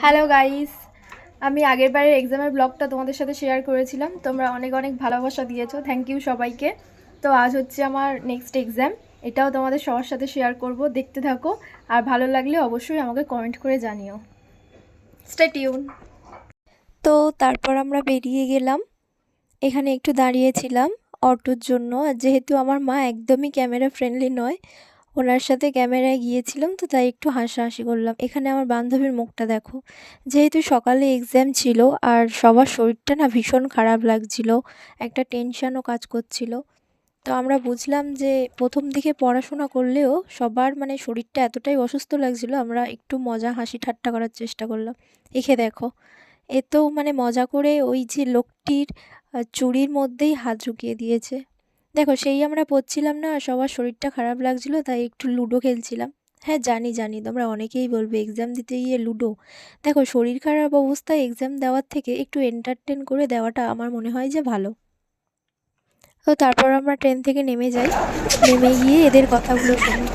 Hello guys, আমি আগের বারের এক্সামের ব্লগটা তোমাদের সাথে শেয়ার করেছিলাম। তোমরা অনেক অনেক ভালোবাসা দিয়েছো, থ্যাংক ইউ সবাইকে। তো আজ হচ্ছে আমার নেক্সট এক্সাম, এটাও তোমাদের সবার সাথে শেয়ার করব, দেখতে থাকো। আর ভালো লাগলে অবশ্যই আমাকে কমেন্ট করে জানিও। Stay tune. তো তারপর আমরা বেরিয়ে গেলাম, এখানে একটু দাঁড়িয়েছিলাম অটোর জন্য। আর যেহেতু আমার মা একদমই ক্যামেরা ফ্রেন্ডলি নয়, ওনার সাথে ক্যামেরায় গিয়েছিলাম, তো তাই একটু হাসাহাসি করলাম। এখানে আমার বান্ধবীর মুখটা দেখো। যেহেতু সকালে এক্সাম ছিল আর সবার শরীরটা না ভীষণ খারাপ লাগছিল, একটা টেনশনও কাজ করছিল। তো আমরা বুঝলাম যে প্রথম দিকে পড়াশোনা করলেও সবার মানে শরীরটা এতটাই অসুস্থ লাগছিল, আমরা একটু মজা হাসি ঠাট্টা করার চেষ্টা করলাম। এখে দেখো, এ তো মানে মজা করে ওই যে লোকটির চুড়ির মধ্যেই হাত ঢুকিয়ে দিয়েছে। দেখো, সেই আমরা পড়ছিলাম না, সবার শরীরটা খারাপ লাগছিল, তাই একটু লুডো খেলছিলাম। হ্যাঁ, জানি জানি তোমরা অনেকেই বলবে এক্সাম দিতে গিয়ে লুডো। দেখো, শরীর খারাপ অবস্থায় এক্সাম দেওয়ার থেকে একটু এন্টারটেন করে দেওয়াটা আমার মনে হয় যে ভালো। তো তারপর আমরা ট্রেন থেকে নেমে যাই, নেমে গিয়ে এদের কথাগুলো শুনি।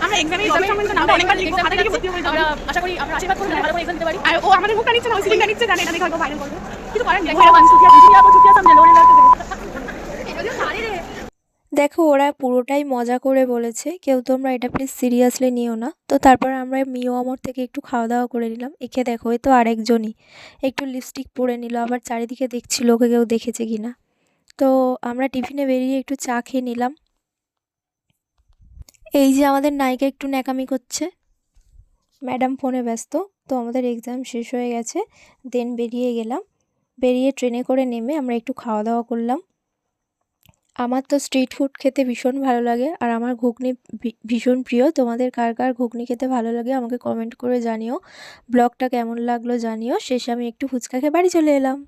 আমরা এক্সামে সম্বন্ধে নামটা অনেকবার লিখবো, হাতে লিখে ভর্তি হয়ে আমরা আশা করি আমরা আশীর্বাদ করলে ভালো করে এক্সাম দিতে পারি। আর ও আমাদের মুখটা নিচ্ছে না, ওই সিলিংটা নিচ্ছে, জানে এটা দেখে হয়তো ভাইরাল করবে। কিছু করার নেই, ভাইরাল ছুটিয়া সামনে লোরে লাগতে দেখো, ওরা পুরোটাই মজা করে বলেছে, কেউ তোমরা এটা প্লিজ সিরিয়াসলি নিও না। তো তারপর আমরা মিও আমর থেকে একটু খাওয়া দাওয়া করে নিলাম। একে দেখো, এ তো আরেকজনই একটু লিপস্টিক পরে নিল, আবার চারিদিকে দেখছিল ওকে কেউ দেখেছে কিনা। তো আমরা টিফিনে বেরিয়ে একটু চা খেয়ে নিলাম। এই যে আমাদের নায়িকা একটু ন্যাকামি করছে, ম্যাডাম ফোনে ব্যস্ত। তো আমাদের এক্সাম শেষ হয়ে গেছে, দেন বেরিয়ে গেলাম। বেরিয়ে ট্রেনে করে নেমে আমরা একটু খাওয়া দাওয়া করলাম। আমার তো স্ট্রিট ফুড খেতে ভীষণ ভালো লাগে, আর আমার ঘুগনি ভীষণ প্রিয়। তোমাদের কার কার ঘুগনি খেতে ভালো লাগে আমাকে কমেন্ট করে জানিও। ব্লগটা কেমন লাগলো জানিও। শেষে আমি একটু ফুচকা খেয়ে বাড়ি চলে এলাম।